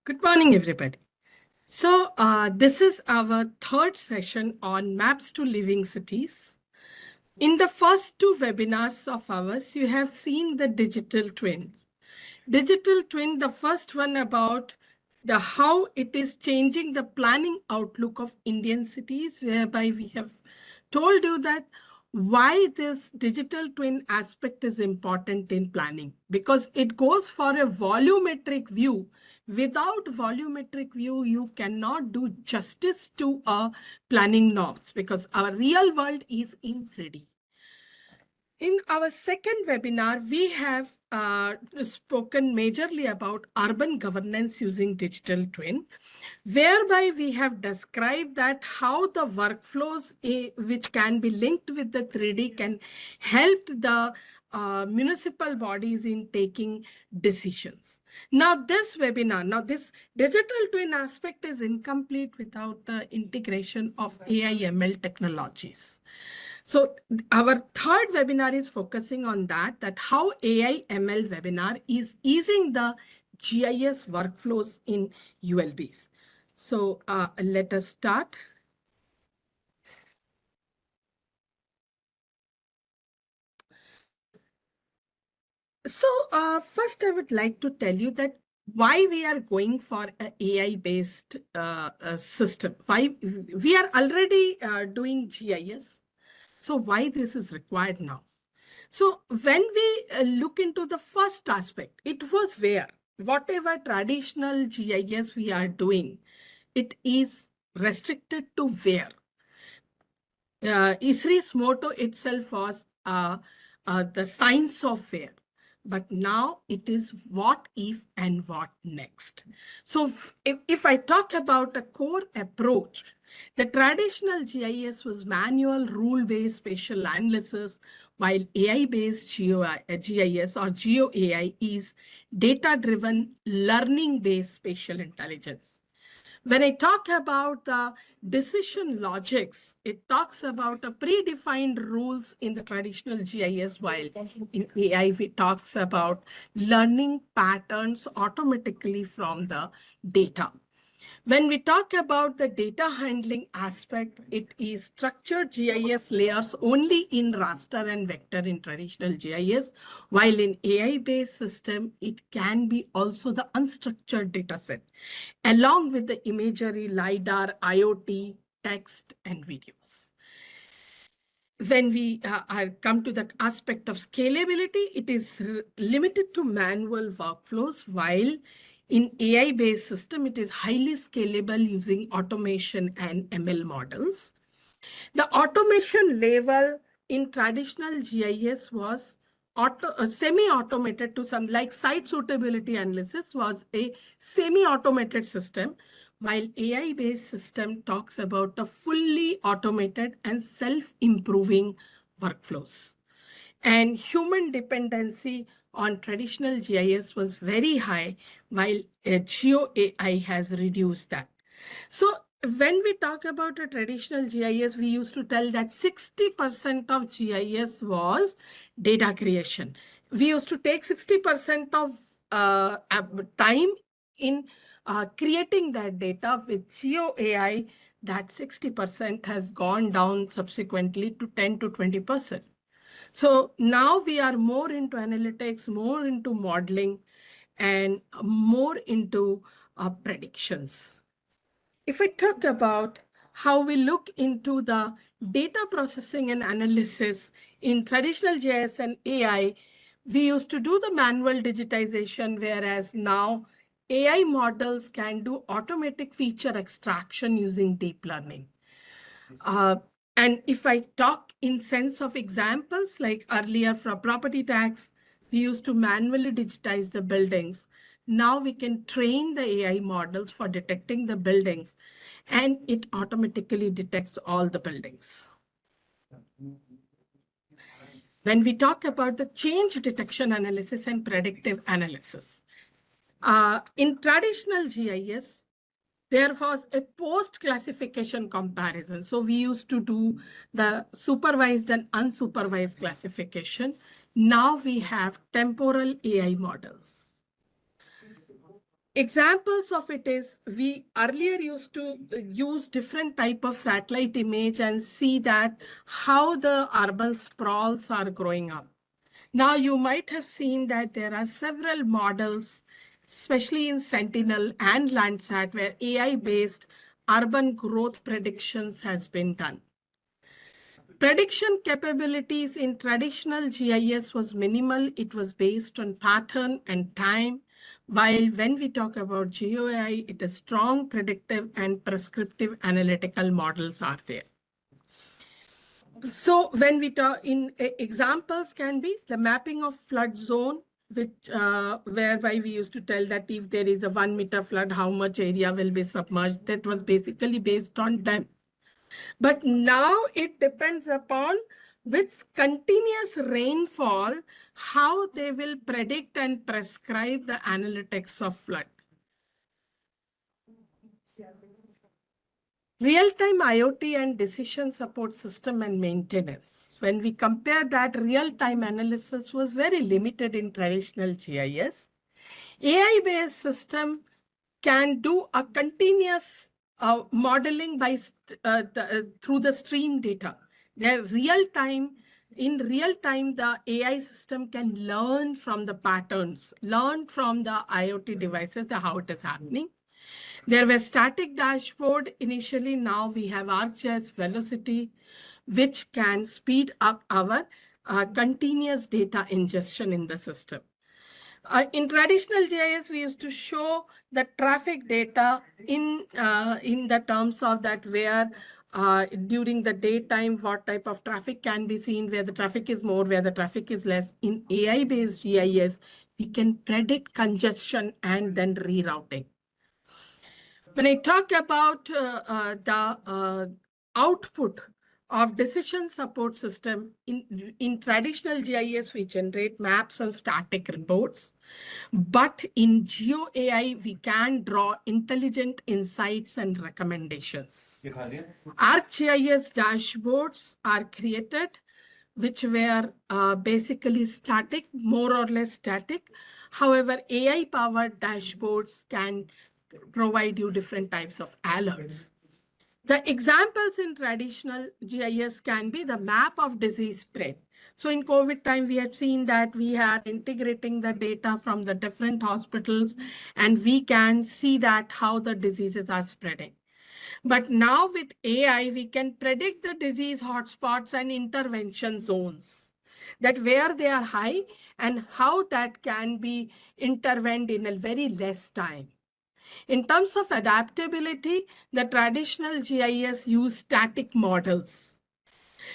Good morning, everybody. So, this is our third session on maps to living cities. In the first two webinars of ours, you have seen the digital twin. Digital twin, the first one about the how it is changing the planning outlook of Indian cities, whereby we have told you that why this digital twin aspect is important in planning, because it goes for a volumetric view. Without volumetric view, you cannot do justice to our planning norms, because our real world is in 3D. In our second webinar, we have spoken majorly about urban governance using digital twin, whereby we have described that how the workflows which can be linked with the 3D can help the municipal bodies in taking decisions. Now, this digital twin aspect is incomplete without the integration of AI ML technologies. So our third webinar is focusing on that how AI ML webinar is easing the GIS workflows in ULBs. So let us start. So first I would like to tell you that why we are going for an AI-based system. Why we are already doing GIS. So why this is required now? So when we look into the first aspect, it was where whatever traditional GIS we are doing, it is restricted to where. Esri's motto itself was the science of where. But now it is what if and what next. So if I talk about a core approach, the traditional GIS was manual rule-based spatial analysis, while AI-based GIS or GeoAI is data-driven learning-based spatial intelligence. When I talk about the decision logics, it talks about a predefined rules in the traditional GIS, while in AI, it talks about learning patterns automatically from the data. When we talk about the data handling aspect, it is structured GIS layers only in raster and vector in traditional GIS, while in AI-based system, it can be also the unstructured data set, along with the imagery, LiDAR, IoT, text, and videos. When we come to the aspect of scalability, it is limited to manual workflows, while in AI-based system, it is highly scalable using automation and ML models. The automation level in traditional GIS was semi-automated to some, like site suitability analysis was a semi-automated system, while AI-based system talks about a fully automated and self-improving workflows. And human dependency on traditional GIS was very high, while GeoAI has reduced that. So when we talk about a traditional GIS, we used to tell that 60% of GIS was data creation. We used to take 60% of time in creating that data. With GeoAI, that 60% has gone down subsequently to 10 to 20%. So now we are more into analytics, more into modeling, and more into predictions. If I talk about how we look into the data processing and analysis in traditional GIS and AI, we used to do the manual digitization, whereas now AI models can do automatic feature extraction using deep learning. And if I talk in sense of examples, like earlier for property tax, we used to manually digitize the buildings. Now we can train the AI models for detecting the buildings, and it automatically detects all the buildings. When we talk about the change detection analysis and predictive analysis, in traditional GIS, there was a post-classification comparison. So we used to do the supervised and unsupervised classification. Now we have temporal AI models. Examples of it is we earlier used to use different type of satellite image and see that how the urban sprawls are growing up. Now you might have seen that there are several models, especially in Sentinel and Landsat, where AI-based urban growth predictions has been done. Prediction capabilities in traditional GIS was minimal. It was based on pattern and time. While when we talk about GeoAI, it is strong predictive and prescriptive analytical models are there. So when we talk in examples can be the mapping of flood zone, which whereby we used to tell that if there is a 1 meter flood, how much area will be submerged. That was basically based on them. But now it depends upon with continuous rainfall, how they will predict and prescribe the analytics of flood. Real-time IoT and decision support system and maintenance. When we compare that, real-time analysis was very limited in traditional GIS. AI-based system can do a continuous modeling by through the stream data. They're real time. In real time, the AI system can learn from the patterns, learn from the IoT devices, how it is happening. There were static dashboard initially. Now we have ArcGIS Velocity, which can speed up our continuous data ingestion in the system. In traditional GIS, we used to show the traffic data in the terms of that where during the daytime, what type of traffic can be seen, where the traffic is more, where the traffic is less. In AI-based GIS, we can predict congestion and then rerouting. When I talk about the output of decision support system, in traditional GIS, we generate maps and static reports. But in GeoAI, we can draw intelligent insights and recommendations. ArcGIS dashboards are created, which were basically static, more or less static. However, AI-powered dashboards can provide you different types of alerts. The examples in traditional GIS can be the map of disease spread. So in COVID time, we had seen that we are integrating the data from the different hospitals, and we can see that how the diseases are spreading. But now with AI, we can predict the disease hotspots and intervention zones, that where they are high and how that can be intervened in a very less time. In terms of adaptability, the traditional GIS use static models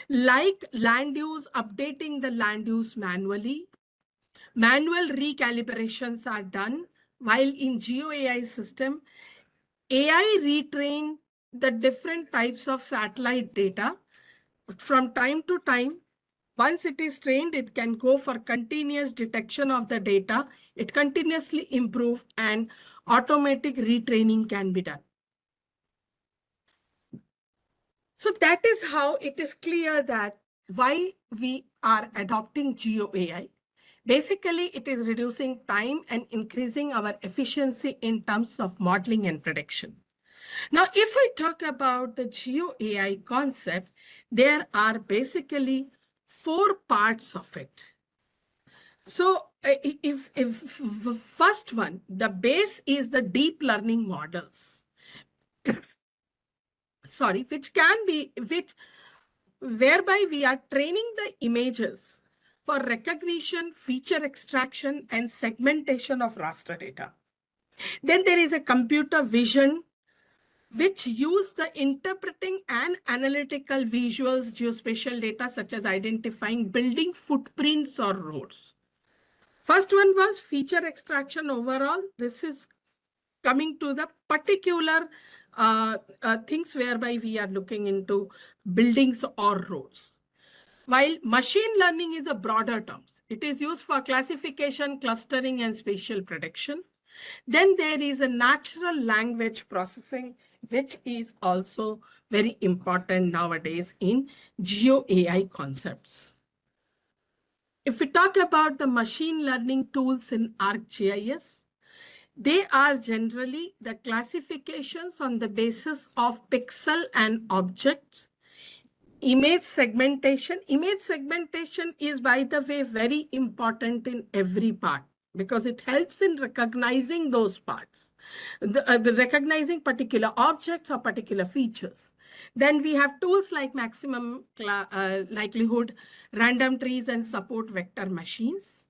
like land use, updating the land use manually. Manual recalibrations are done, while in GeoAI system, AI retrain the different types of satellite data from time to time. Once it is trained, it can go for continuous detection of the data. It continuously improve and automatic retraining can be done. So that is how it is clear that why we are adopting GeoAI. Basically, it is reducing time and increasing our efficiency in terms of modeling and prediction. Now, if I talk about the GeoAI concept, there are basically 4 parts of it. So if first one, the base is the deep learning models. Sorry, whereby we are training the images for recognition, feature extraction, and segmentation of raster data. Then there is a computer vision, which use the interpreting and analytical visuals, geospatial data, such as identifying building footprints or roads. First one was feature extraction overall. This is coming to the particular things whereby we are looking into buildings or roads. While machine learning is a broader term, it is used for classification, clustering, and spatial prediction. Then there is a natural language processing, which is also very important nowadays in GeoAI concepts. If we talk about the machine learning tools in ArcGIS, They are generally the classifications on the basis of pixel and objects. Image segmentation. Image segmentation is, by the way, very important in every part because it helps in recognizing those parts, recognizing particular objects or particular features. Then we have tools like maximum likelihood, random trees, and support vector machines.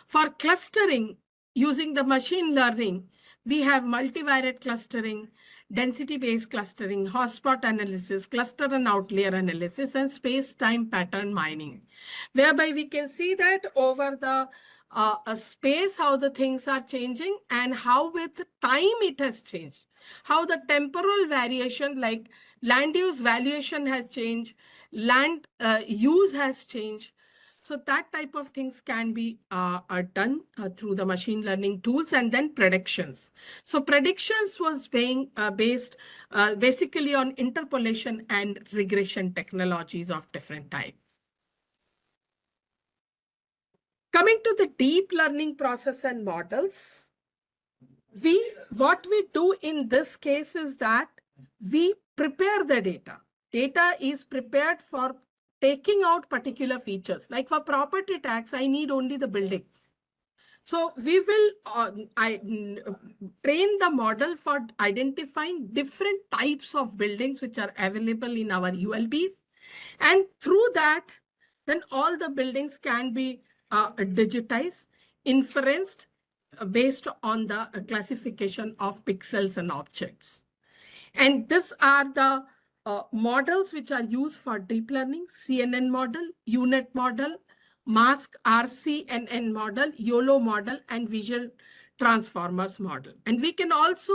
For clustering, using the machine learning, we have multivariate clustering, density-based clustering, hotspot analysis, cluster and outlier analysis, and space-time pattern mining, whereby we can see that over the a space, how the things are changing and how with time it has changed, how the temporal variation like land use valuation has changed, land use has changed. So that type of things can be are done through the machine learning tools, and then predictions. So predictions was being based basically on interpolation and regression technologies of different type. Coming to the deep learning process and models, what we do in this case is that we prepare the data. Data is prepared for taking out particular features. Like for property tax, I need only the buildings. So we will train the model for identifying different types of buildings which are available in our ULBs. And through that, then all the buildings can be digitized, inferenced based on the classification of pixels and objects. And these are the models which are used for deep learning: CNN model, UNet model, mask RCNN model, YOLO model, and visual transformers model. And we can also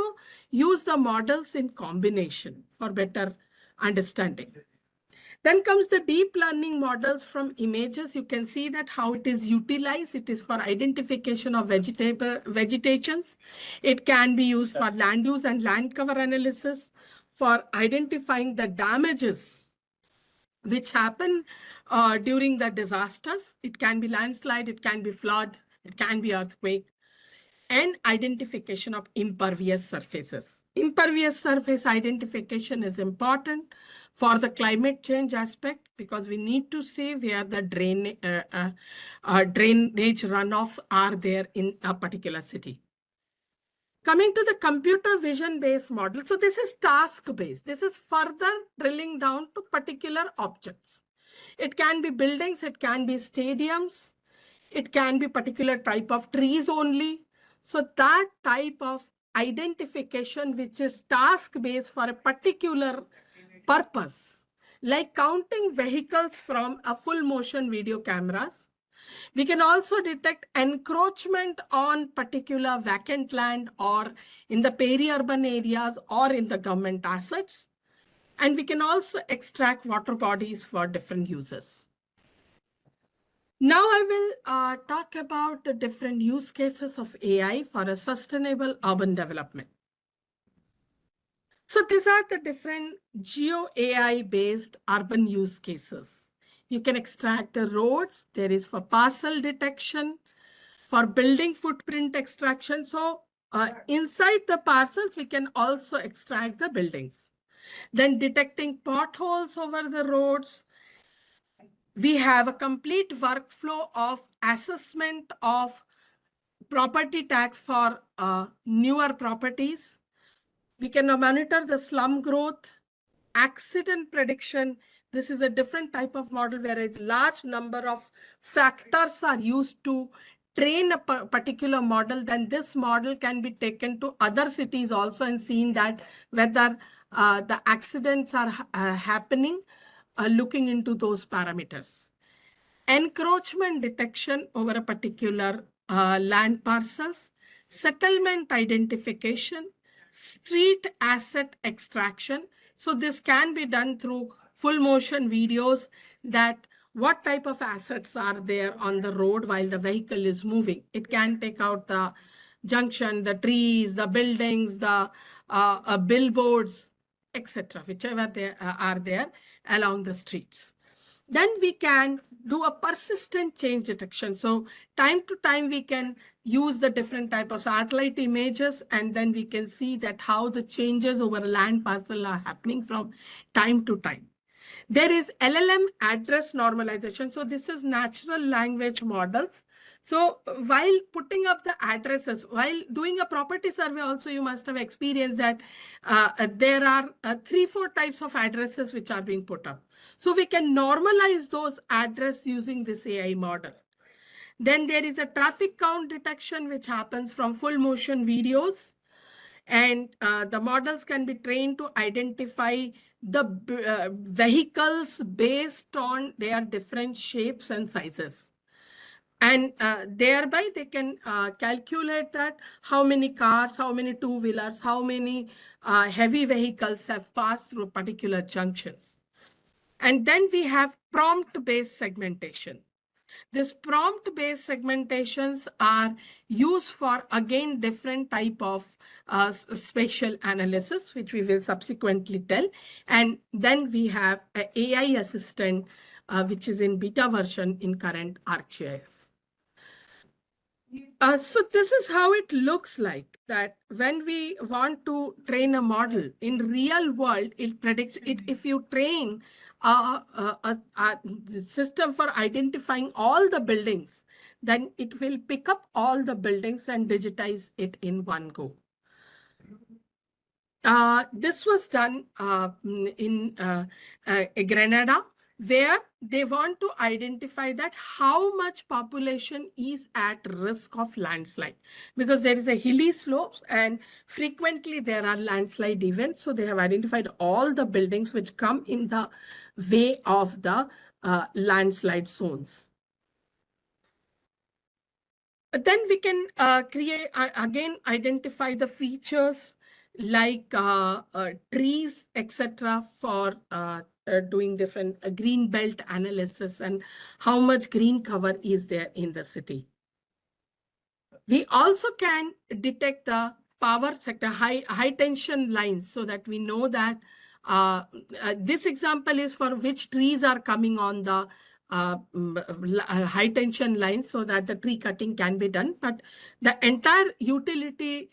use the models in combination for better understanding. Then comes the deep learning models from images. You can see that how it is utilized. It is for identification of vegetations. It can be used for land use and land cover analysis, for identifying the damages which happen during the disasters. It can be landslide, it can be flood, it can be earthquake, and identification of impervious surfaces. Impervious surface identification is important for the climate change aspect because we need to see where the drainage runoffs are there in a particular city. Coming to the computer vision based model. So this is task based. This is further drilling down to particular objects. It can be buildings, it can be stadiums, it can be particular type of trees only. So that type of identification, which is task based for a particular purpose, like counting vehicles from a full motion video cameras. We can also detect encroachment on particular vacant land or in the peri-urban areas or in the government assets. And we can also extract water bodies for different uses. Now I will talk about the different use cases of AI for a sustainable urban development. So these are the different geo-AI based urban use cases. You can extract the roads. There is for parcel detection, for building footprint extraction. So inside the parcels, we can also extract the buildings. Then detecting potholes over the roads. We have a complete workflow of assessment of property tax for newer properties. We can monitor the slum growth, accident prediction. This is a different type of model where a large number of factors are used to train a particular model. Then this model can be taken to other cities also and seen that whether the accidents are happening, looking into those parameters. Encroachment detection over a particular land parcels, settlement identification, street asset extraction. So this can be done through full motion videos that what type of assets are there on the road while the vehicle is moving. It can take out the junction, the trees, the buildings, the billboards, etc., whichever they are there along the streets. Then we can do a persistent change detection. So time to time, we can use the different type of satellite images, and then we can see that how the changes over a land parcel are happening from time to time. There is LLM address normalization. So this is natural language models. So while putting up the addresses, while doing a property survey also, you must have experienced that there are 3, 4 types of addresses which are being put up. So we can normalize those address using this AI model. Then there is a traffic count detection, which happens from full motion videos. And the models can be trained to identify the vehicles based on their different shapes and sizes. And thereby they can calculate that how many cars, how many two-wheelers, how many heavy vehicles have passed through particular junctions. And then we have prompt-based segmentation. These prompt-based segmentations are used for, again, different type of spatial analysis, which we will subsequently tell. And then we have an AI assistant, which is in beta version in current ArcGIS. So this is how it looks like, that when we want to train a model in real world, it predicts it. If you train a system for identifying all the buildings, then it will pick up all the buildings and digitize it in one go. This was done in Grenada, where they want to identify that how much population is at risk of landslide, because there is a hilly slopes and frequently there are landslide events. So they have identified all the buildings which come in the way of the landslide zones. Then we can create, again, identify the features like trees, etc., for doing different green belt analysis and how much green cover is there in the city. We also can detect the power sector, high tension lines, so that we know that this example is for which trees are coming on the high tension lines, so that the tree cutting can be done. But the entire utility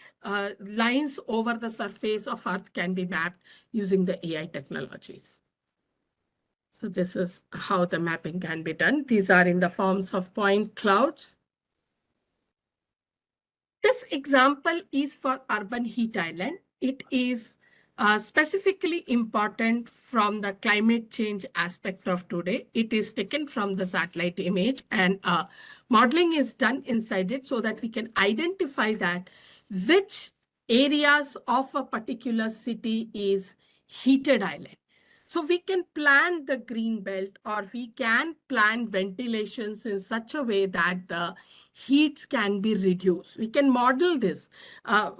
lines over the surface of Earth can be mapped using the AI technologies. So this is how the mapping can be done. These are in the forms of point clouds. This example is for urban heat island. It is specifically important from the climate change aspect of today. It is taken from the satellite image, and modeling is done inside it so that we can identify that which areas of a particular city is heated island. So we can plan the green belt, or we can plan ventilations in such a way that the heats can be reduced. We can model this.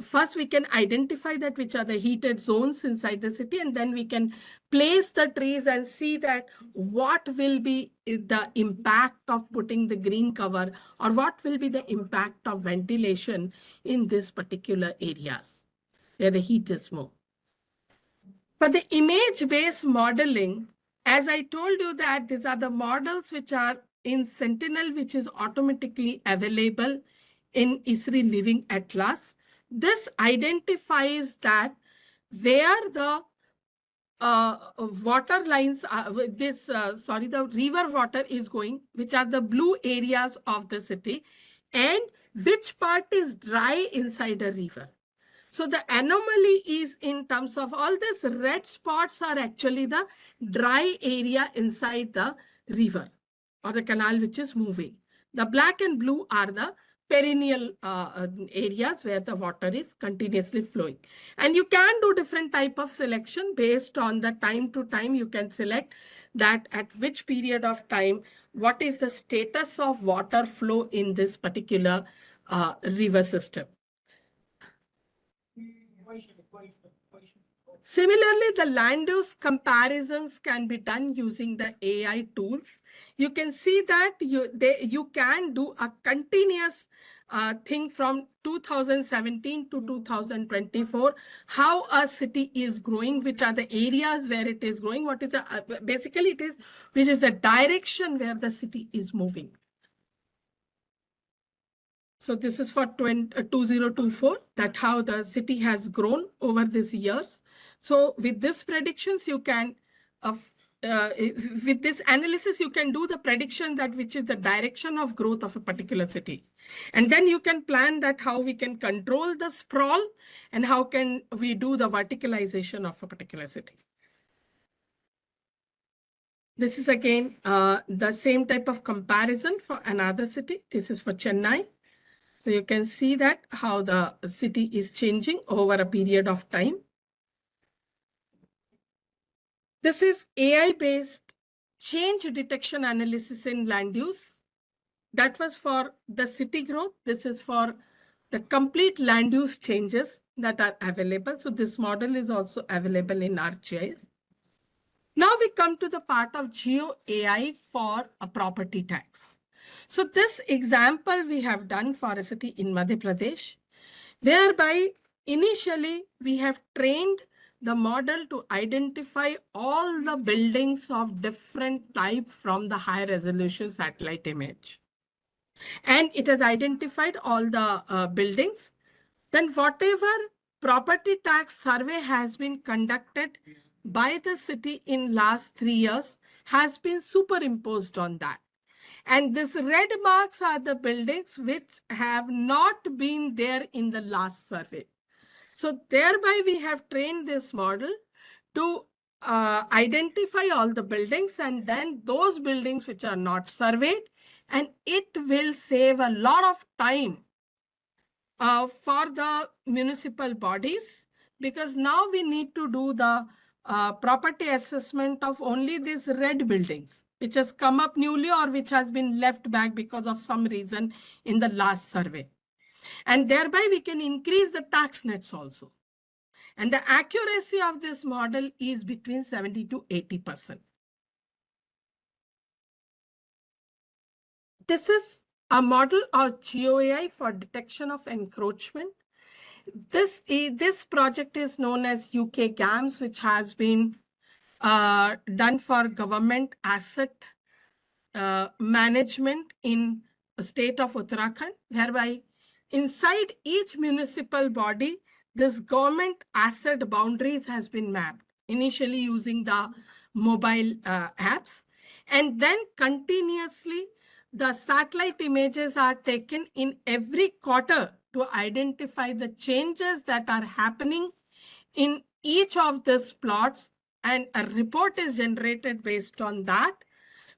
First, we can identify that which are the heated zones inside the city, and then we can place the trees and see that what will be the impact of putting the green cover, or what will be the impact of ventilation in this particular areas where the heat is more. For the image-based modeling, as I told you that these are the models which are in Sentinel, which is automatically available in Esri Living Atlas. This identifies that where the water lines, the river water is going, which are the blue areas of the city, and which part is dry inside a river. So the anomaly is in terms of all these red spots are actually the dry area inside the river or the canal which is moving. The black and blue are the perennial areas where the water is continuously flowing. And you can do different type of selection based on the time to time. You can select that at which period of time, what is the status of water flow in this particular river system. Similarly, the land use comparisons can be done using the AI tools. You can see that you can do a continuous thing from 2017 to 2024, how a city is growing, which are the areas where it is growing, what is the, basically it is, which is the direction where the city is moving. So this is for 2024, that how the city has grown over these years. So with these predictions, you can, with this analysis, you can do the prediction that which is the direction of growth of a particular city. And then you can plan that how we can control the sprawl and how can we do the verticalization of a particular city. This is again the same type of comparison for another city. This is for Chennai. So you can see that how the city is changing over a period of time. This is AI-based change detection analysis in land use. That was for the city growth. This is for the complete land use changes that are available. So this model is also available in ArcGIS. Now we come to the part of Geo AI for a property tax. So this example we have done for a city in Madhya Pradesh, whereby initially we have trained the model to identify all the buildings of different type from the high resolution satellite image. And it has identified all the buildings. Then whatever property tax survey has been conducted by the city in last 3 years has been superimposed on that. And these red marks are the buildings which have not been there in the last survey. So thereby we have trained this model to identify all the buildings and then those buildings which are not surveyed, and it will save a lot of time for the municipal bodies, because now we need to do the property assessment of only these red buildings, which has come up newly or which has been left back because of some reason in the last survey. And thereby we can increase the tax nets also. And the accuracy of this model is between 70 to 80%. This is a model of GeoAI for detection of encroachment. This project is known as UK GAMS, which has been done for government asset management in the state of Uttarakhand, whereby inside each municipal body, this government asset boundaries has been mapped, initially using the mobile apps. And then continuously, the satellite images are taken in every quarter to identify the changes that are happening in each of these plots. And a report is generated based on that,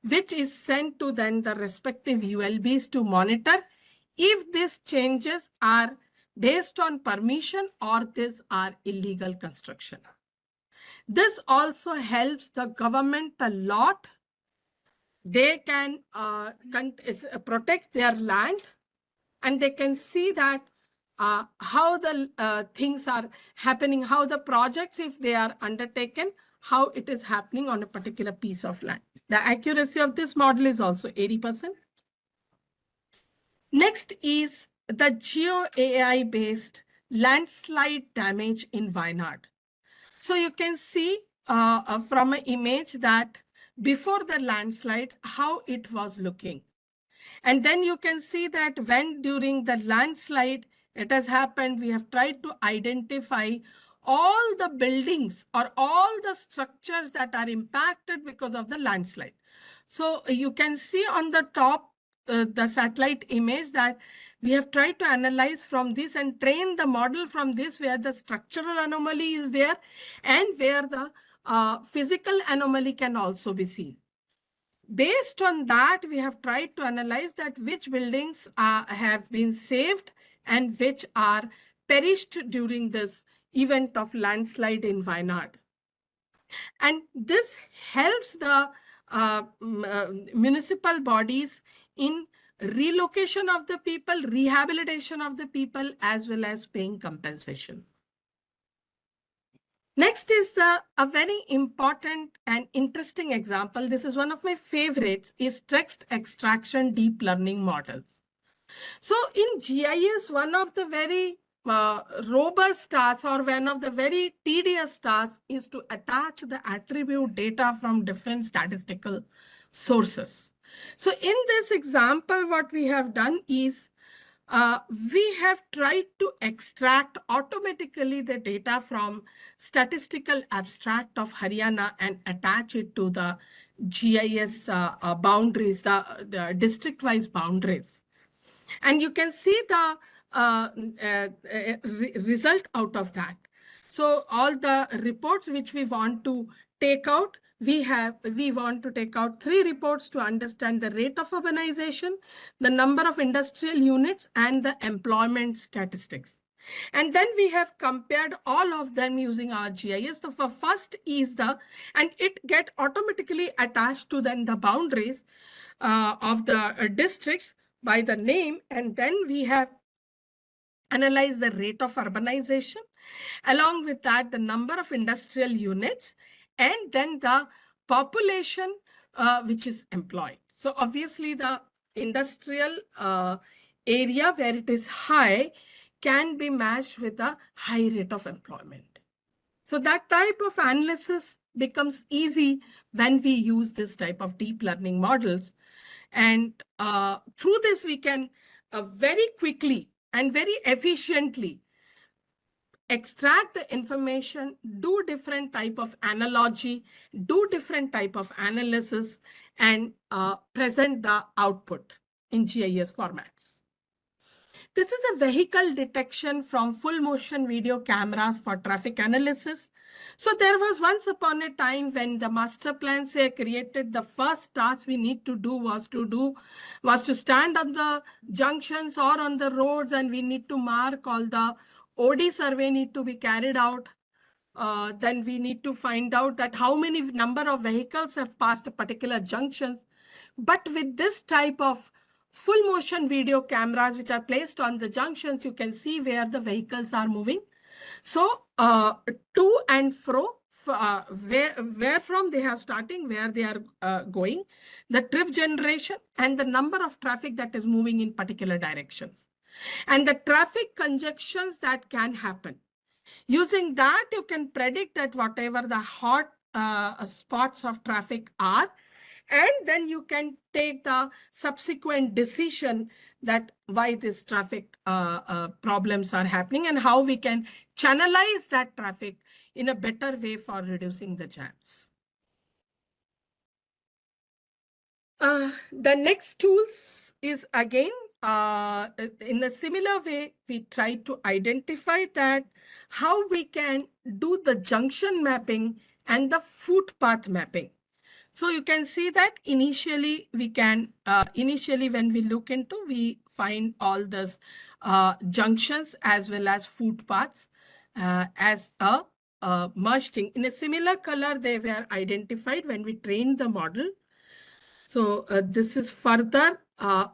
which is sent to then the respective ULBs to monitor if these changes are based on permission or these are illegal construction. This also helps the government a lot. They can protect their land and they can see that how the things are happening, how the projects, if they are undertaken, how it is happening on a particular piece of land. The accuracy of this model is also 80%. Next is the Geo AI based landslide damage in Wayanad. So you can see from an image that before the landslide, how it was looking. And then you can see that when during the landslide it has happened, we have tried to identify all the buildings or all the structures that are impacted because of the landslide. So you can see on the top, the satellite image that we have tried to analyze from this and train the model from this, where the structural anomaly is there and where the physical anomaly can also be seen. Based on that, we have tried to analyze that which buildings have been saved and which are perished during this event of landslide in Wayanad. And this helps the municipal bodies in relocation of the people, rehabilitation of the people, as well as paying compensation. Next is a very important and interesting example. This is one of my favorites, is text extraction deep learning models. So in GIS, one of the very robust tasks or one of the very tedious tasks is to attach the attribute data from different statistical sources. So in this example, what we have done is we have tried to extract automatically the data from statistical abstract of Haryana and attach it to the GIS boundaries, the district-wise boundaries. And you can see the result out of that. So all the reports which we want to take out, we want to take out 3 reports to understand the rate of urbanization, the number of industrial units, and the employment statistics. And then we have compared all of them using our GIS. So for first is and it get automatically attached to then the boundaries of the districts by the name. And then we have analyzed the rate of urbanization, along with that, the number of industrial units, and then the population which is employed. So obviously the industrial area where it is high can be matched with a high rate of employment. So that type of analysis becomes easy when we use this type of deep learning models. And through this, we can very quickly and very efficiently extract the information, do different type of analogy, do different type of analysis, and present the output in GIS formats. This is a vehicle detection from full motion video cameras for traffic analysis. So there was once upon a time when the master plans were created, the first task we need to do was to stand on the junctions or on the roads, and we need to mark all the OD survey need to be carried out. Then we need to find out that how many number of vehicles have passed a particular junctions. But with this type of full motion video cameras which are placed on the junctions, you can see where the vehicles are moving. So to and fro, where from they are starting, where they are going, the trip generation, and the number of traffic that is moving in particular directions, and the traffic congestions that can happen. Using that, you can predict that whatever the hot spots of traffic are, and then you can take the subsequent decision that why this traffic problems are happening and how we can channelize that traffic in a better way for reducing the jams. The next tools is again in a similar way, we try to identify that how we can do the junction mapping and the footpath mapping. So you can see that initially we can, initially when we look into, we find all those junctions as well as footpaths as a merged thing. In a similar color, they were identified when we trained the model. So this is further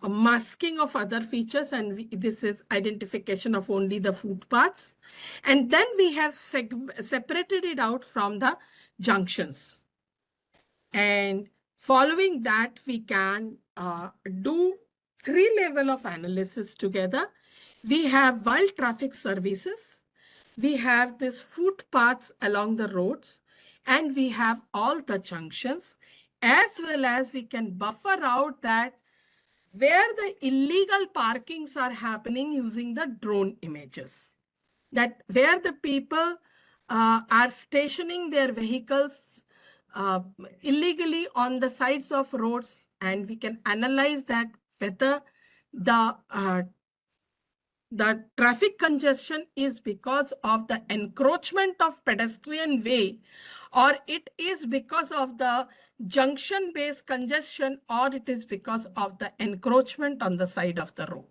masking of other features, and this is identification of only the footpaths. And then we have separated it out from the junctions. And following that, we can do 3 levels of analysis together. We have wild traffic services. We have these footpaths along the roads, and we have all the junctions, as well as we can buffer out that where the illegal parkings are happening using the drone images. That where the people are stationing their vehicles illegally on the sides of roads, and we can analyze that whether the traffic congestion is because of the encroachment of pedestrian way, or it is because of the junction-based congestion, or it is because of the encroachment on the side of the road.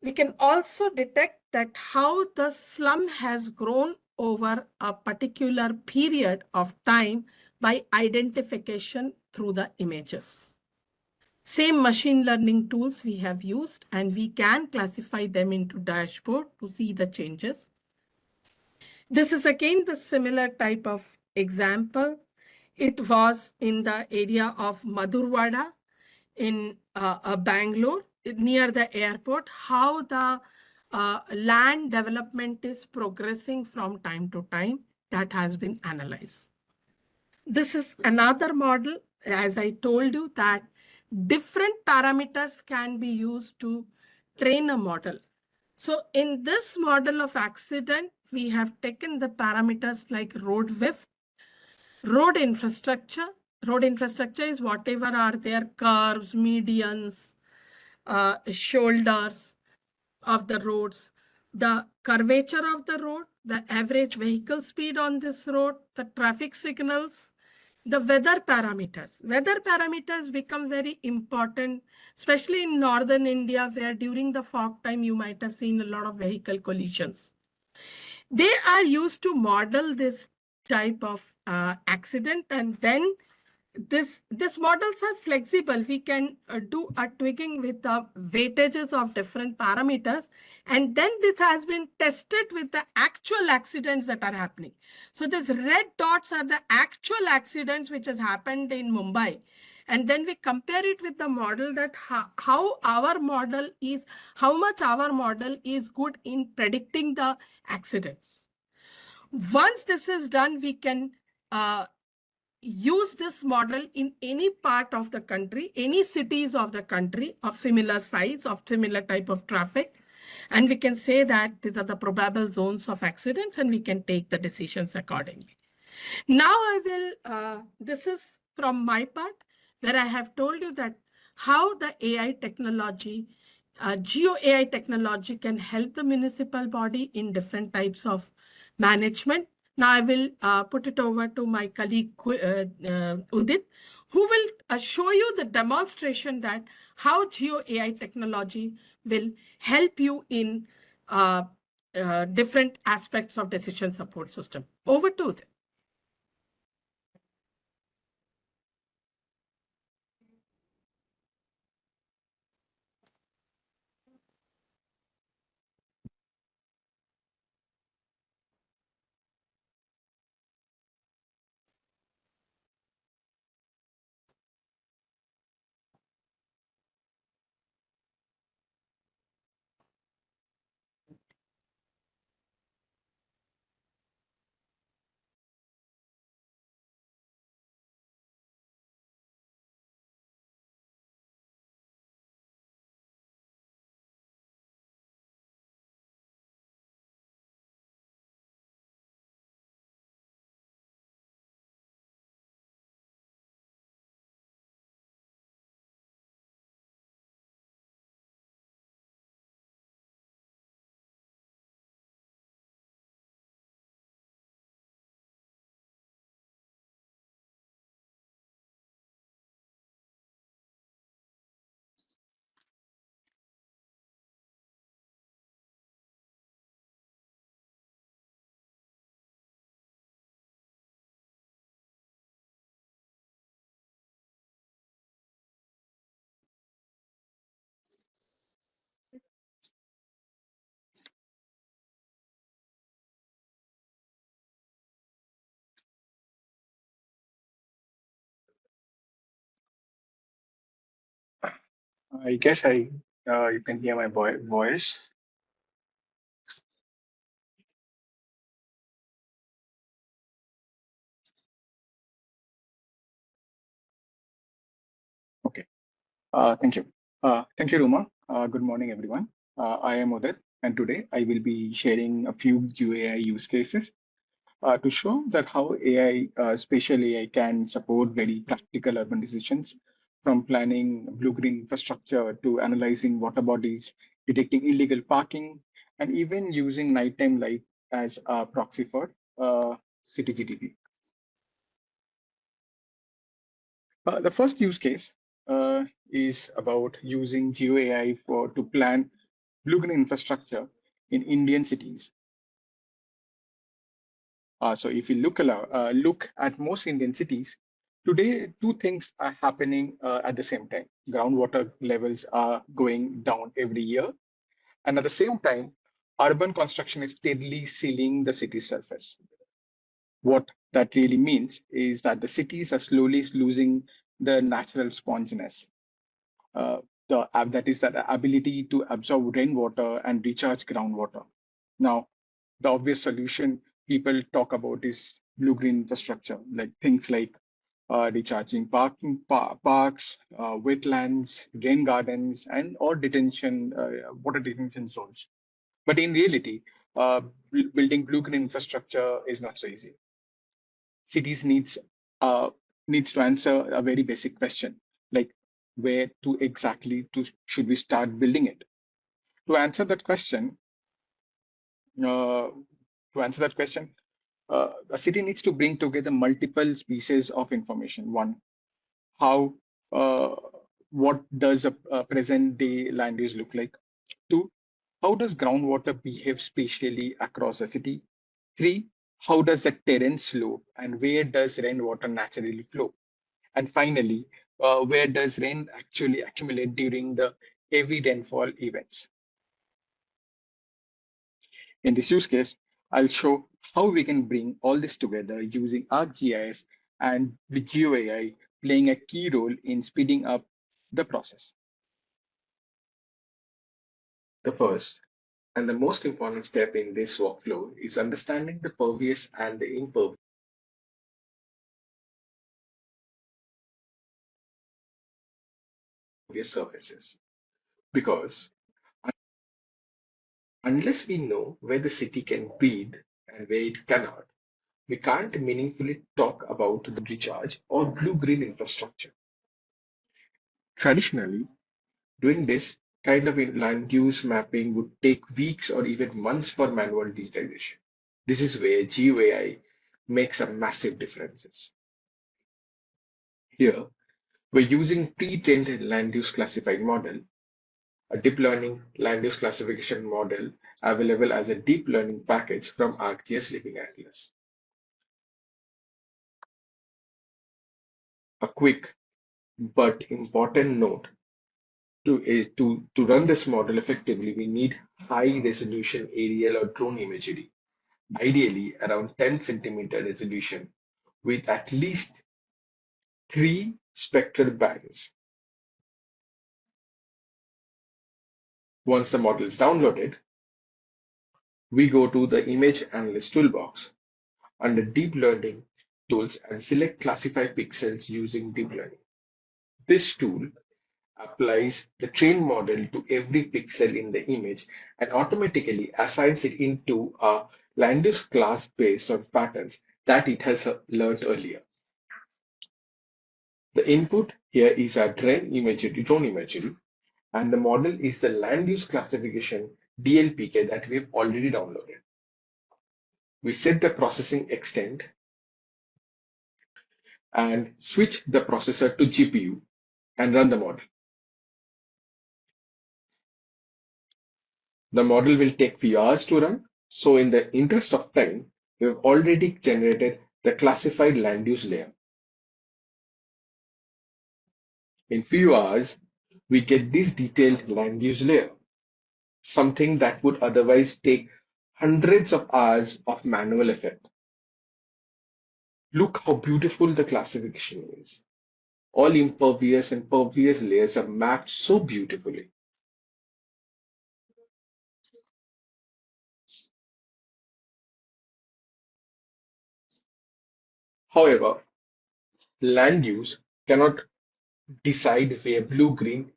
We can also detect that how the slum has grown over a particular period of time by identification through the images. Same machine learning tools we have used, and we can classify them into dashboard to see the changes. This is again the similar type of example. It was in the area of Madhurwada, in Bangalore near the airport, how the land development is progressing from time to time. That has been analyzed. This is another model, as I told you, that different parameters can be used to train a model. So in this model of accident, we have taken the parameters like road width, road infrastructure. Road infrastructure is whatever are there, curves, medians, shoulders of the roads, the curvature of the road, the average vehicle speed on this road, the traffic signals, the weather parameters. Weather parameters become very important, especially in northern India, where during the fog time you might have seen a lot of vehicle collisions. They are used to model this type of accident, and then this models are flexible. We can do a tweaking with the weightages of different parameters, and then this has been tested with the actual accidents that are happening. So these red dots are the actual accidents which has happened in Mumbai, and then we compare it with the model, that how our model is, how much our model is good in predicting the accidents. Once this is done, we can use this model in any part of the country, any cities of the country of similar size, of similar type of traffic. And we can say that these are the probable zones of accidents, and we can take the decisions accordingly. Now I will, this is from my part, where I have told you that how the AI technology, geo AI technology can help the municipal body in different types of management. Now I will put it over to my colleague Udit, who will show you the demonstration that how geo AI technology will help you in different aspects of decision support system. Over to Udit. I guess I you can hear my voice. Okay. Thank you. Thank you, Ruma. Good morning, everyone. I am Udit, and today I will be sharing a few GAI use cases to show that how AI, spatial AI, can support very practical urban decisions, from planning blue-green infrastructure to analyzing water bodies, detecting illegal parking, and even using nighttime light as a proxy for city GDP. The first use case is about using GeoAI for to plan blue-green infrastructure in Indian cities. So if you look at most Indian cities today, two things are happening at the same time. Groundwater levels are going down every year, and at the same time, urban construction is steadily sealing the city's surface. What that really means is that the cities are slowly losing the natural sponginess. uh, that is that ability to absorb rainwater and recharge groundwater. Now, the obvious solution people talk about is blue-green infrastructure, like things like recharging parks, wetlands, rain gardens, and or water detention zones. But in reality, building blue-green infrastructure is not so easy. Cities uh, needs to answer a very basic question, like where to exactly to should we start building it? To answer that question, uh, to answer that question, a city needs to bring together multiple pieces of information. One, how uh, what does a present day land use look like? Two, how does groundwater behave spatially across a city? Three, how does the terrain slope and where does rainwater naturally flow? And finally, where does rain actually accumulate during the heavy rainfall events? In this use case, I'll show how we can bring all this together using ArcGIS and with GeoAI playing a key role in speeding up the process. The first and the most important step in this workflow is understanding the pervious and the impervious surfaces. Because unless we know where the city can breathe and where it cannot, we can't meaningfully talk about the recharge or blue-green infrastructure. Traditionally, doing this kind of land use mapping would take weeks or even months for manual digitization. This is where GeoAI makes a massive difference. Here, we're using pre-trained land use classified model, a deep learning land use classification model available as a deep learning package from ArcGIS Living Atlas. A quick but important note to run this model effectively, we need high resolution aerial or drone imagery, ideally around 10 centimeter resolution with at least three spectral bands. Once the model is downloaded, we go to the image analyst toolbox under deep learning tools and select classify pixels using deep learning. This tool applies the trained model to every pixel in the image and automatically assigns it into a land use class based on patterns that it has learned earlier. The input here is our drone imagery, and the model is the land use classification DLPK that we've already downloaded. We set the processing extent and switch the processor to GPU and run the model. The model will take few hours to run, so in the interest of time, we have already generated the classified land use layer. In few hours, we get this detailed land use layer, something that would otherwise take hundreds of hours of manual effort. Look how beautiful the classification is. All impervious and pervious layers are mapped so beautifully. However, land use cannot decide where blue-green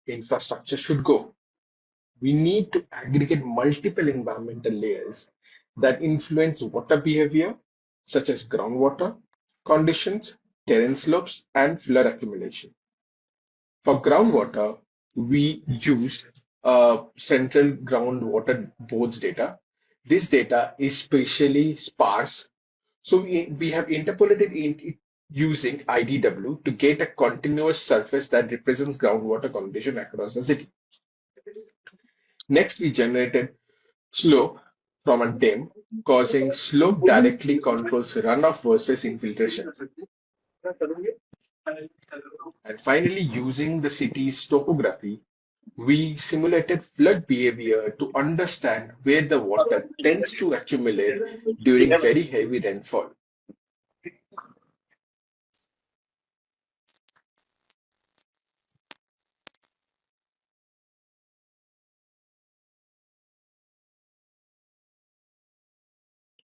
infrastructure should go. We need to aggregate multiple environmental layers that influence water behavior, such as groundwater conditions, terrain slopes, and flood accumulation. For groundwater, we used central groundwater boards data. This data is spatially sparse, so we have interpolated it using IDW to get a continuous surface that represents groundwater condition across the city. Next, we generated slope from a dam, causing slope directly controls runoff versus infiltration. And finally, using the city's topography, we simulated flood behavior to understand where the water tends to accumulate during very heavy rainfall.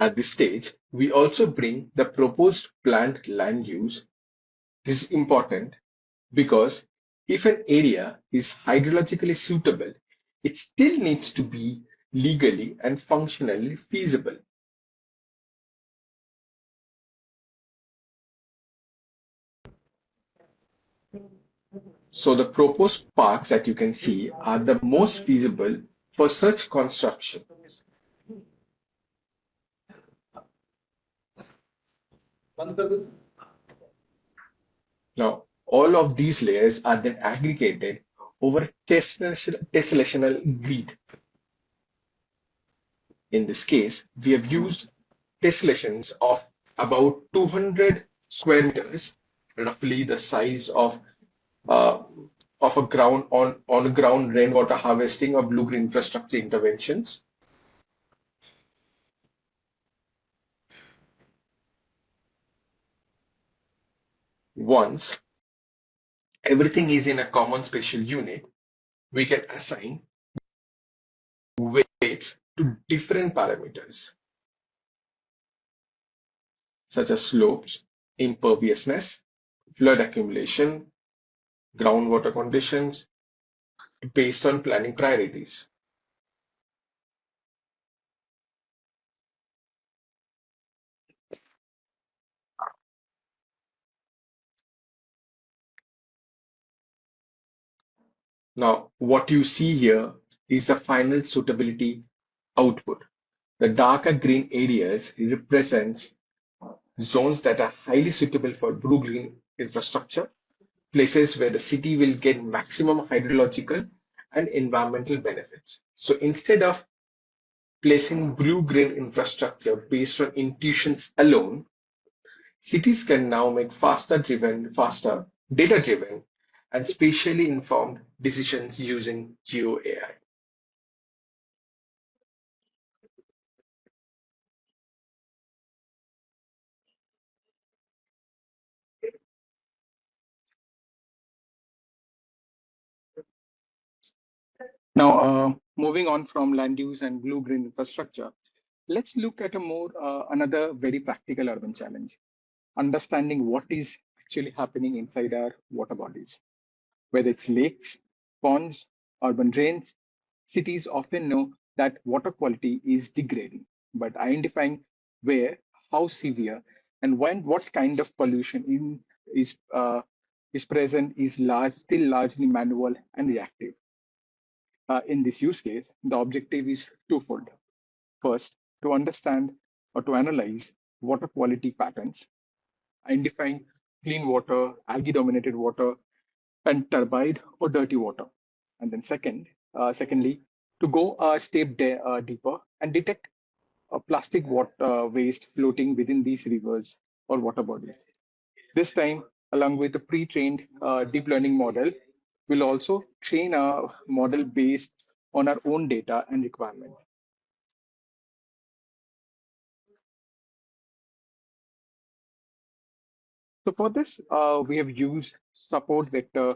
At this stage, we also bring the proposed planned land use. This is important because if an area is hydrologically suitable, it still needs to be legally and functionally feasible. So the proposed parks that you can see are the most feasible for such construction. Now, all of these layers are then aggregated over tessellational grid. In this case, we have used tessellations of about 200 square meters, roughly the size uh, of a ground on ground rainwater harvesting or blue green infrastructure interventions. Once everything is in a common spatial unit, we can assign weights to different parameters such as slopes, imperviousness, flood accumulation, groundwater conditions based on planning priorities. Now, what you see here is the final suitability output. The darker green areas represents zones that are highly suitable for blue-green infrastructure, places where the city will get maximum hydrological and environmental benefits. So instead of placing blue-green infrastructure based on intuitions alone, cities can now make faster, data-driven, and spatially informed decisions using Geo AI. Now, moving on from land use and blue-green infrastructure, let's look at a more another very practical urban challenge: understanding what is actually happening inside our water bodies. Whether it's lakes, ponds, urban drains, cities often know that water quality is degrading, but identifying where, how severe, and when what kind of pollution is present is still largely manual and reactive. In this use case, the objective is twofold. First, to understand or to analyze water quality patterns, identifying clean water, algae-dominated water, and turbid or dirty water. And then secondly, to go a step deeper and detect plastic waste floating within these rivers or water bodies. This time, along with the pre-trained deep learning model, we'll also train a model based on our own data and requirement. So for this, we have used support vector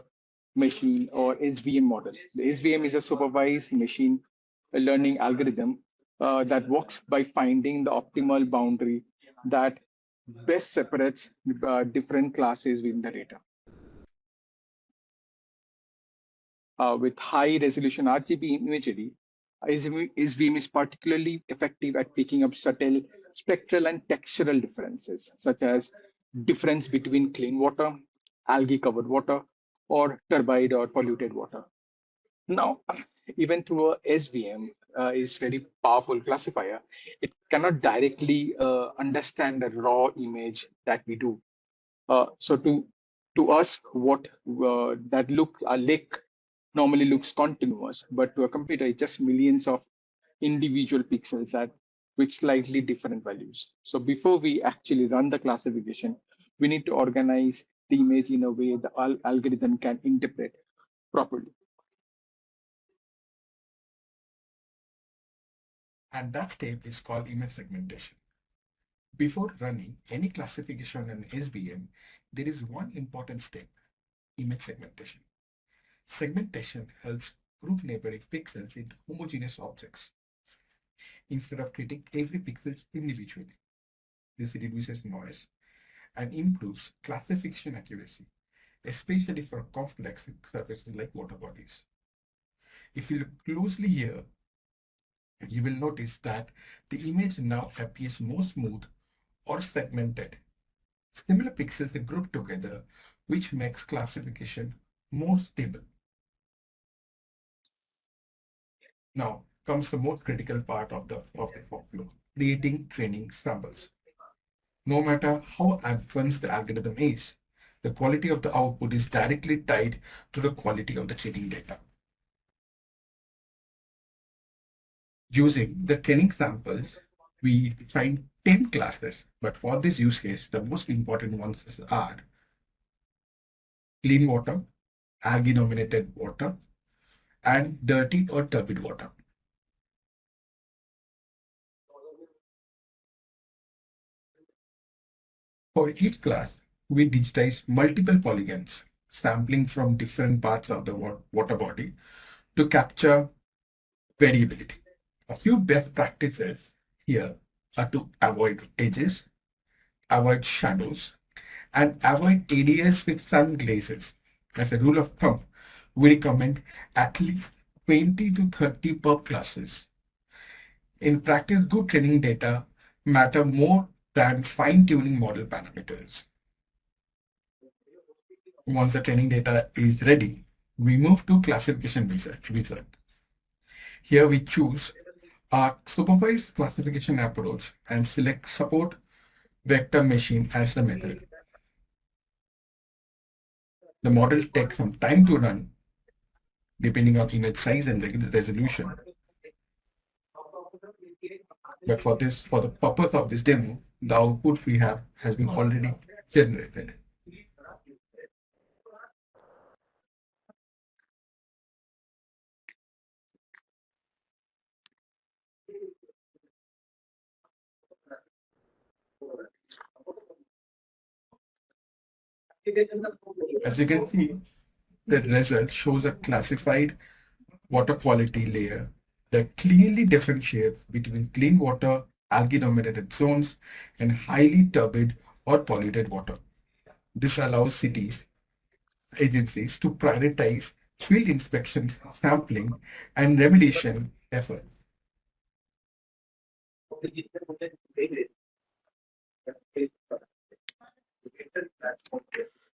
machine or SVM model. The SVM is a supervised machine learning algorithm that works by finding the optimal boundary that best separates different classes within the data. With high resolution RGB imagery, SVM is particularly effective at picking up subtle spectral and textural differences, such as difference between clean water, algae covered water, or turbid or polluted water. Now, even through a SVM is very powerful classifier, it cannot directly understand the raw image that we do. So to us, what that look a lake normally looks continuous, but to a computer, it's just millions of individual pixels at with slightly different values. So before we actually run the classification, we need to organize the image in a way the algorithm can interpret properly. And that step is called image segmentation. Before running any classification in SVM, there is one important step, image segmentation. Segmentation helps group neighboring pixels into homogeneous objects. instead of treating every pixel individually. This reduces noise and improves classification accuracy, especially for complex surfaces like water bodies. If you look closely here, you will notice that the image now appears more smooth or segmented. Similar pixels are grouped together, which makes classification more stable. Now comes the most critical part of the workflow, creating training samples. No matter how advanced the algorithm is, the quality of the output is directly tied to the quality of the training data. Using the training samples, we find 10 classes, but for this use case, the most important ones are clean water, algae-dominated water, and dirty or turbid water. For each class, we digitize multiple polygons, sampling from different parts of the water body to capture variability. A few best practices here are to avoid edges, avoid shadows, and avoid areas with sun glazes. As a rule of thumb, we recommend at least 20 to 30 per classes. In practice, good training data matter more than fine-tuning model parameters. Once the training data is ready, we move to classification wizard. Here we choose our supervised classification approach and select support vector machine as the method. The model takes some time to run depending on image size and resolution. But for the purpose of this demo, the output we have has been already generated. As you can see, the result shows a classified water quality layer that clearly differentiates between clean water, algae-dominated zones, and highly turbid or polluted water. This allows cities, agencies to prioritize field inspections, sampling, and remediation efforts.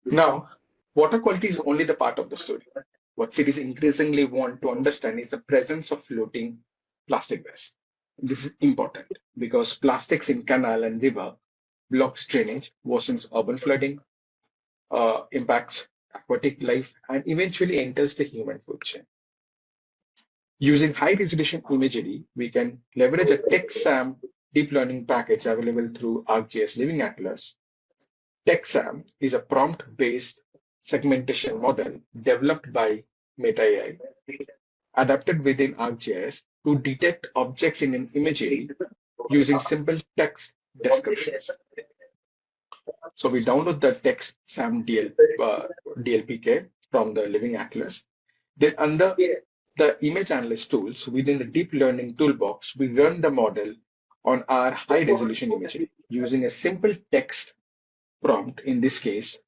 Now, water quality is only the part of the story. What cities increasingly want to understand is the presence of floating plastic waste. This is important because plastics in canal and river blocks drainage, worsens urban flooding, impacts aquatic life, and eventually enters the human food chain. Using high resolution imagery, we can leverage a TechSAM deep learning package available through ArcGIS Living Atlas. TechSAM is a prompt-based segmentation model developed by Meta AI, adapted within ArcGIS to detect objects in an imagery using simple text descriptions. So we download the TechSAM DLPK from the Living Atlas. Then under the image analyst tools within the deep learning toolbox, we run the model on our high resolution imagery using a simple text prompt, in this case,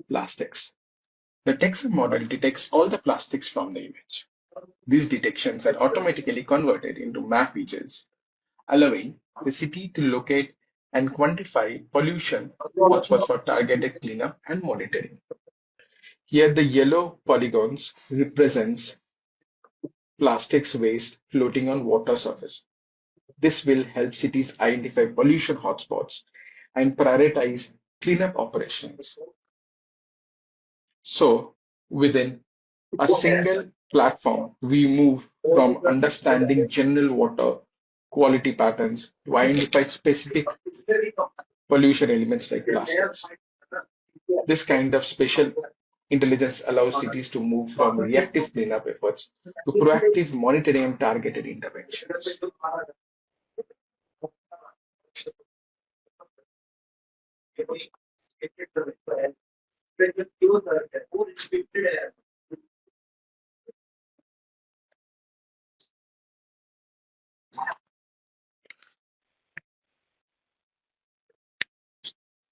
plastics. The text model detects all the plastics from the image. These detections are automatically converted into map features, allowing the city to locate and quantify pollution hotspots for targeted cleanup and monitoring. Here, the yellow polygons represents plastics waste floating on water surface. This will help cities identify pollution hotspots and prioritize cleanup operations. So, within a single platform, we move from understanding general water quality patterns to identify specific pollution elements like plastics. This kind of spatial intelligence allows cities to move from reactive cleanup efforts to proactive monitoring and targeted interventions.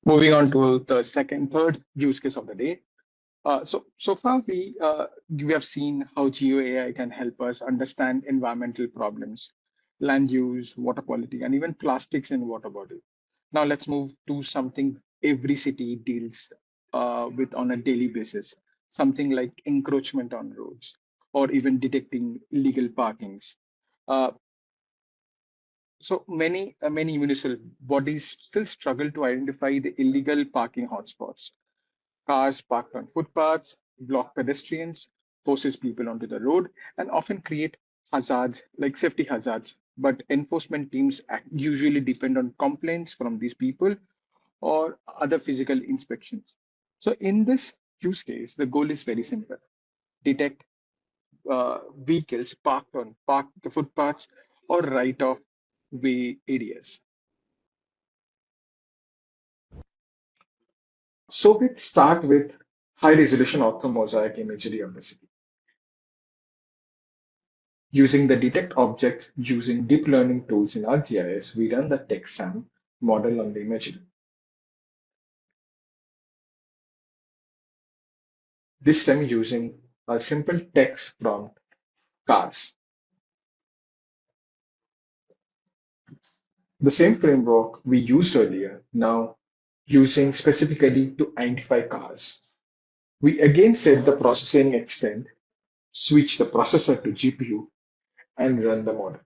Moving on to the third use case of the day. So far we have seen how GeoAI can help us understand environmental problems, land use, water quality, and even plastics in water body. Now let's move to something every city deals with on a daily basis, something like encroachment on roads or even detecting illegal parkings. Uh, many municipal bodies still struggle to identify the illegal parking hotspots. Cars parked on footpaths block pedestrians, forces people onto the road, and often create hazards like safety hazards. But enforcement teams usually depend on complaints from these people or other physical inspections. So, in this use case, the goal is very simple: detect vehicles parked footpaths or right of way areas. So we start with high resolution orthomosaic imagery of the city. Using the detect objects using deep learning tools in ArcGIS, we run the TechSAM model on the imagery. This time using a simple text prompt, cars. The same framework we used earlier, now using specifically to identify cars. We again set the processing extent, switch the processor to GPU, and run the model.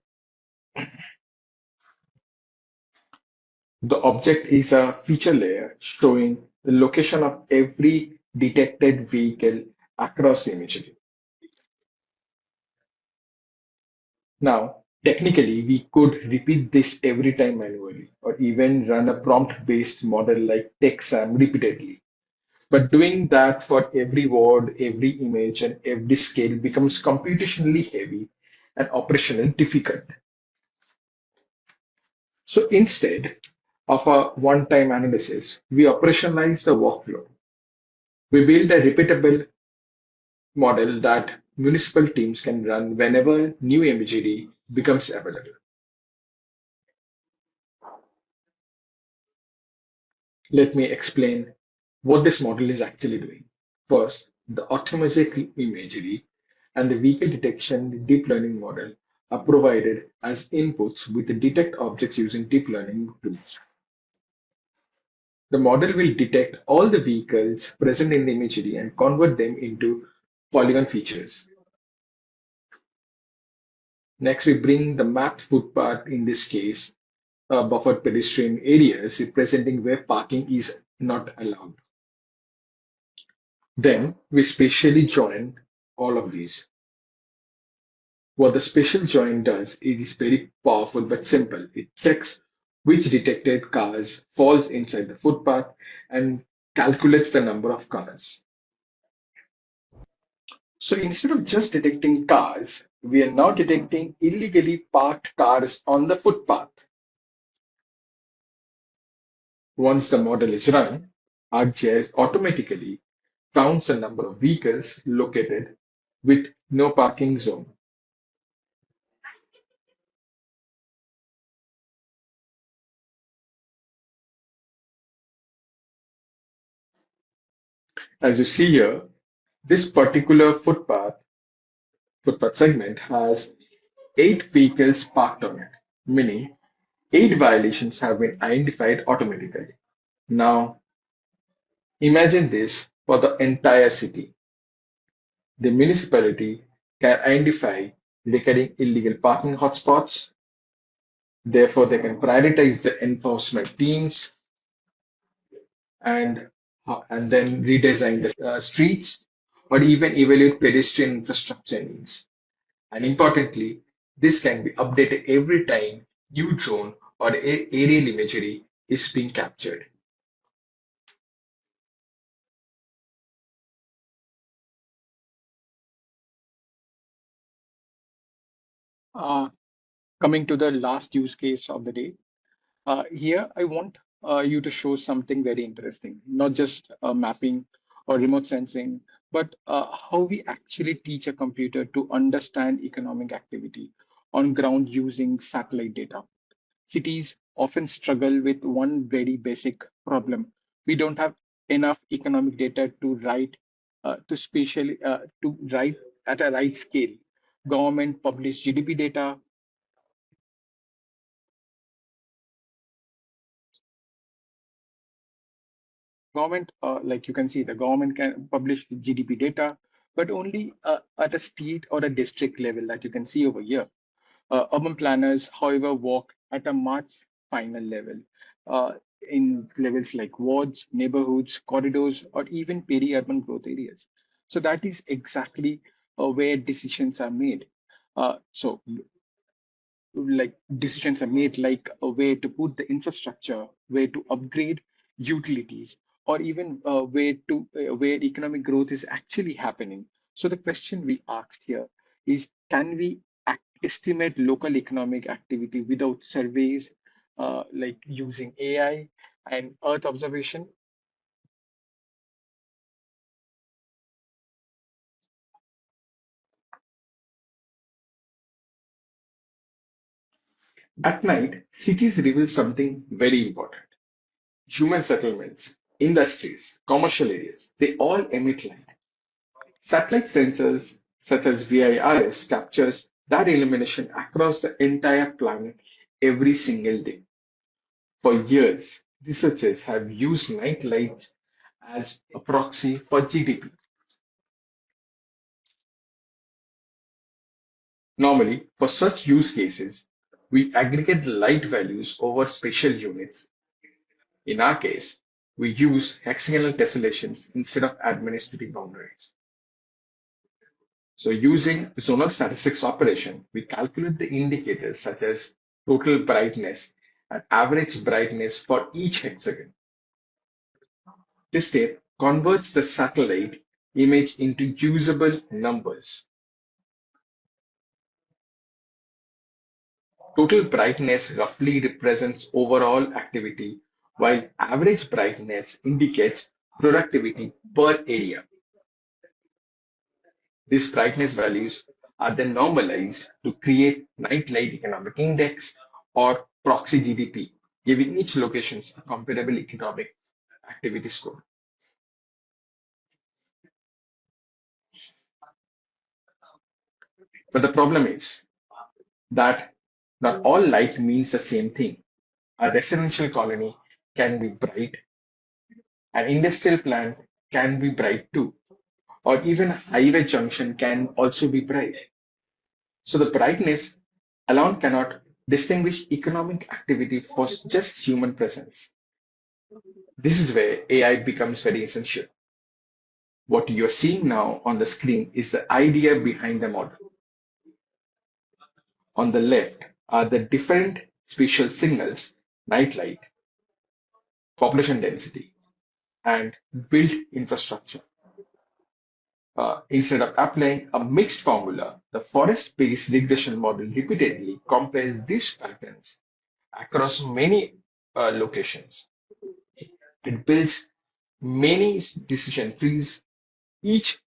The object is a feature layer showing the location of every detected vehicle across the imagery. Now, technically, we could repeat this every time manually, or even run a prompt-based model like TechSam repeatedly. But doing that for every word, every image, and every scale becomes computationally heavy and operationally difficult. So instead of a one-time analysis, we operationalize the workflow. We build a repeatable model that municipal teams can run whenever new imagery becomes available. Let me explain what this model is actually doing. First, the optimistic imagery and the vehicle detection deep learning model are provided as inputs with the detect objects using deep learning tools. The model will detect all the vehicles present in the imagery and convert them into polygon features. Next, we bring the mapped footpath, in this case, buffered pedestrian areas representing where parking is not allowed. Then we spatially join all of these. What the spatial join does, it is very powerful but simple. It checks which detected cars falls inside the footpath and calculates the number of cars. So instead of just detecting cars, we are now detecting illegally parked cars on the footpath. Once the model is run, ArcGIS automatically counts the number of vehicles located with no parking zone. As you see here, this particular footpath segment has 8 vehicles parked on it, meaning 8 violations have been identified automatically. Now, imagine this for the entire city. The municipality can identify recurring illegal parking hotspots. Therefore, they can prioritize the enforcement teams and and then redesign the streets or even evaluate pedestrian infrastructure needs. And importantly, this can be updated every time new drone or aerial imagery is being captured. Uh, Coming to the last use case of the day, here I want you to show something very interesting, not just mapping or remote sensing, but how we actually teach a computer to understand economic activity on ground using satellite data. Cities often struggle with one very basic problem: We don't have enough economic data to write to write at a right scale. Government publish GDP data. Government, like you can see, the government can publish GDP data, but only at a state or a district level that you can see over here. Urban planners, however, work at a much finer level, uh, in levels like wards, neighborhoods, corridors, or even peri-urban growth areas. So that is exactly where decisions are made. So like decisions are made, like where to put the infrastructure, where to upgrade utilities, or even where economic growth is actually happening. So the question we asked here is, can we estimate local economic activity without surveys, like using AI and Earth observation? At night, cities reveal something very important. Human settlements, industries, commercial areas, they all emit light. Satellite sensors such as VIRS captures that illumination across the entire planet every single day. For years, researchers have used night lights as a proxy for GDP. Normally, for such use cases, we aggregate the light values over spatial units. In our case, we use hexagonal tessellations instead of administrative boundaries. So using zonal statistics operation, we calculate the indicators such as total brightness and average brightness for each hexagon. This step converts the satellite image into usable numbers. Total brightness roughly represents overall activity, while average brightness indicates productivity per area. These brightness values are then normalized to create nightlight economic index or proxy GDP, giving each location a comparable economic activity score. But the problem is that not all light means the same thing. A residential colony can be bright, an industrial plant can be bright too, or even a highway junction can also be bright. So the brightness alone cannot distinguish economic activity for just human presence. This is where AI becomes very essential. What you're seeing now on the screen is the idea behind the model. On the left are the different spatial signals, nightlight, population density, and built infrastructure. Instead of applying a mixed formula, the forest-based regression model repeatedly compares these patterns across many locations. It builds many decision trees, each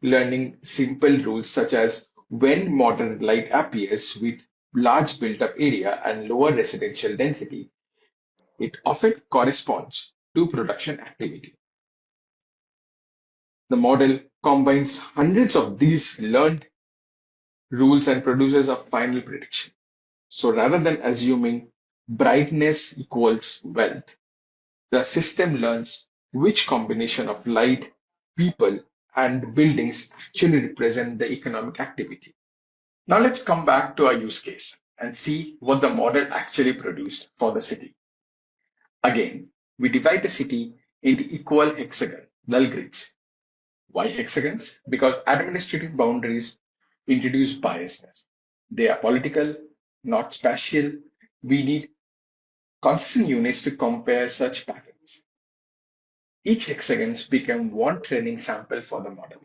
learning simple rules such as when modern light appears with large built-up area and lower residential density, it often corresponds to production activity. The model combines hundreds of these learned rules and produces a final prediction. So rather than assuming brightness equals wealth, the system learns which combination of light, people, and buildings actually represent the economic activity. Now let's come back to our use case and see what the model actually produced for the city. Again, we divide the city into equal hexagon, null grids. Why hexagons? Because administrative boundaries introduce biasness. They are political, not spatial. We need consistent units to compare such patterns. Each hexagons become one training sample for the model.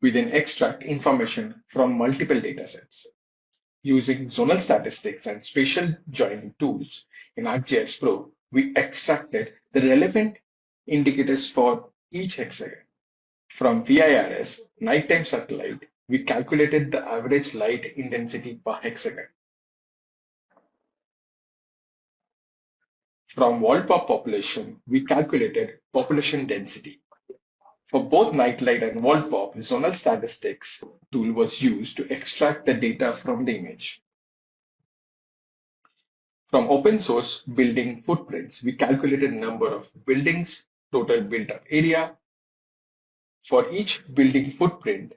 We then extract information from multiple datasets. Using zonal statistics and spatial joining tools in ArcGIS Pro, we extracted the relevant indicators for each hexagon. From VIRS, nighttime satellite, we calculated the average light intensity per hexagon. From wall-pop population, we calculated population density. For both nightlight and wall-pop, zonal statistics tool was used to extract the data from the image. From open source building footprints, we calculated number of buildings, total built-up area. For each building footprint,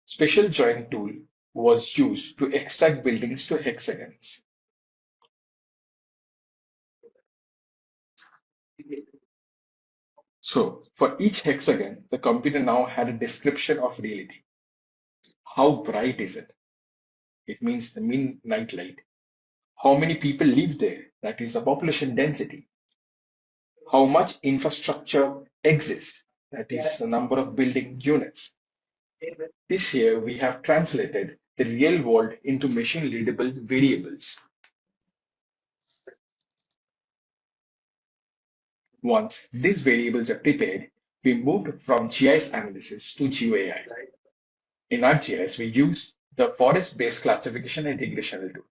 special join tool was used to extract buildings to hexagons. So for each hexagon, the computer now had a description of reality. How bright is it? It means the mean night light. How many people live there? That is the population density. How much infrastructure exists? That is the number of building units. This here we have translated the real world into machine readable variables. Once these variables are prepared, we moved from GIS analysis to GeoAI. In ArcGIS, we use the forest-based classification and regressional tool.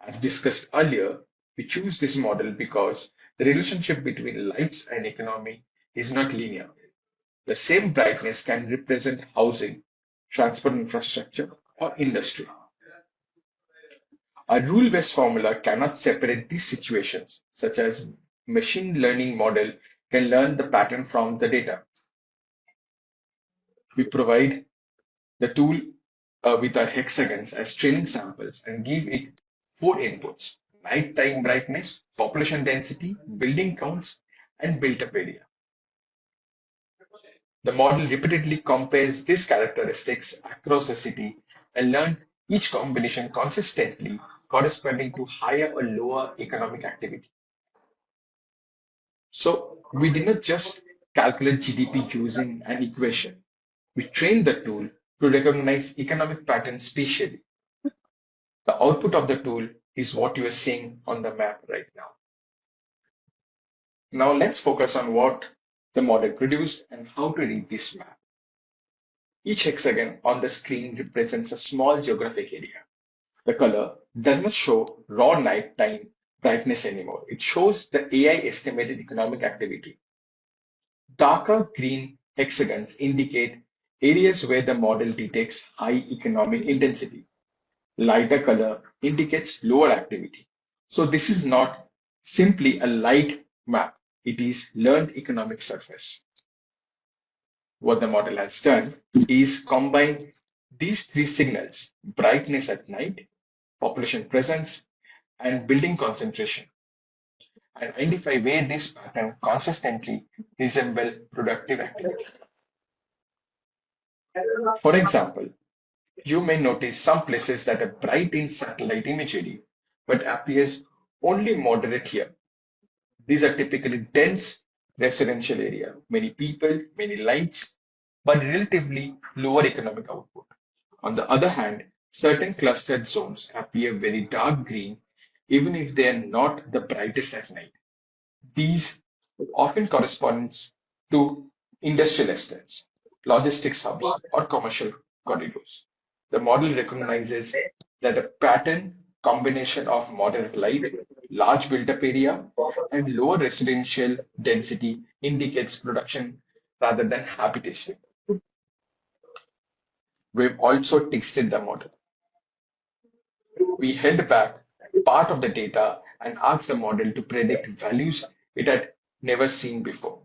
As discussed earlier, we choose this model because the relationship between lights and economy is not linear. The same brightness can represent housing, transport infrastructure, or industry. A rule-based formula cannot separate these situations, such as machine learning model can learn the pattern from the data. We provide the tool with our hexagons as training samples and give it four inputs: nighttime brightness, population density, building counts, and built-up area. The model repeatedly compares these characteristics across the city and learns each combination consistently corresponding to higher or lower economic activity. So we did not just calculate GDP using an equation. We trained the tool to recognize economic patterns spatially. The output of the tool is what you are seeing on the map right now. Now let's focus on what the model produced and how to read this map. Each hexagon on the screen represents a small geographic area. The color does not show raw nighttime brightness anymore. It shows the AI estimated economic activity. Darker green hexagons indicate areas where the model detects high economic intensity. Lighter color indicates lower activity. So this is not simply a light map. It is learned economic surface. What the model has done is combine these three signals: brightness at night, population presence, and building concentration, and identify where this pattern consistently resemble productive activity. For example, you may notice some places that are bright in satellite imagery, but appears only moderate here. These are typically dense residential area, many people, many lights, but relatively lower economic output. On the other hand, certain clustered zones appear very dark green, even if they are not the brightest at night. These often corresponds to industrial estates, logistics hubs, or commercial corridors. The model recognizes that a pattern combination of moderate light, large built-up area, and lower residential density indicates production rather than habitation. We've also tested the model. We held back part of the data and asked the model to predict values it had never seen before.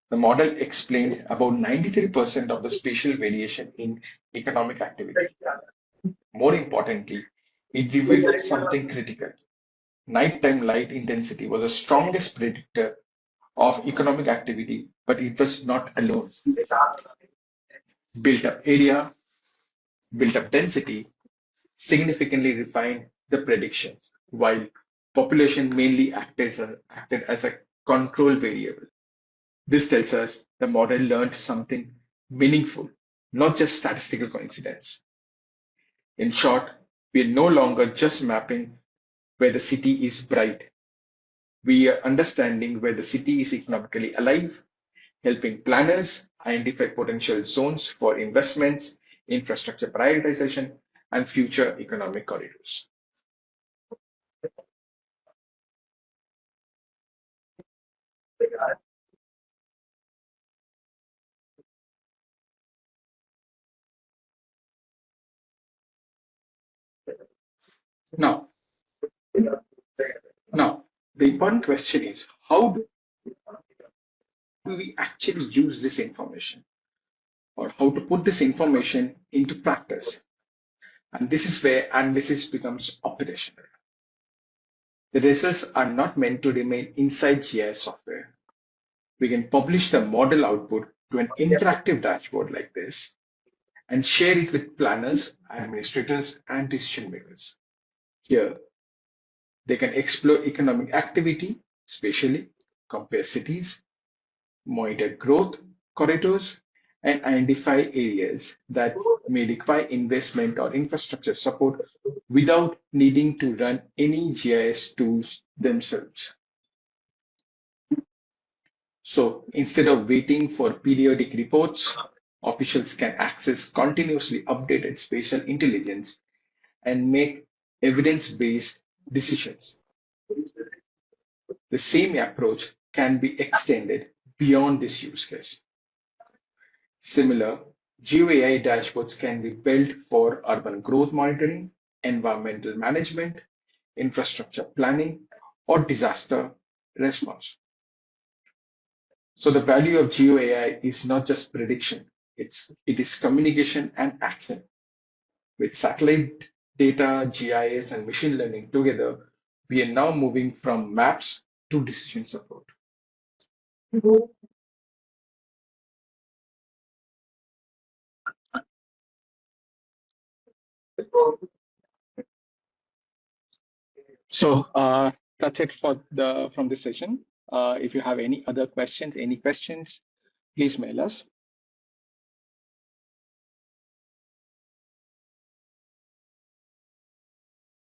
The model explained about 93% of the spatial variation in economic activity. More importantly, it revealed something critical. Nighttime light intensity was the strongest predictor of economic activity, but it was not alone. Built up area, built up density significantly refined the predictions, while population mainly acted as a control variable. This tells us the model learned something meaningful, not just statistical coincidence. In short, we are no longer just mapping where the city is bright. We are understanding where the city is economically alive, helping planners identify potential zones for investments, infrastructure prioritization, and future economic corridors. Now, now the important question is how do we actually use this information, or how to put this information into practice? And this is where analysis becomes operational. The results are not meant to remain inside GIS software. We can publish the model output to an interactive dashboard like this and share it with planners, administrators, and decision makers. Here, they can explore economic activity spatially, compare cities, monitor growth corridors, and identify areas that may require investment or infrastructure support without needing to run any GIS tools themselves. So instead of waiting for periodic reports, officials can access continuously updated spatial intelligence and make evidence-based decisions. The same approach can be extended beyond this use case. Similar GeoAI dashboards can be built for urban growth monitoring, environmental management, infrastructure planning, or disaster response. So the value of GeoAI is not just prediction, it is communication and action. With satellite data, GIS, and machine learning together, we are now moving from maps to decision support. So that's it for the from this session. If you have any other questions, please mail us.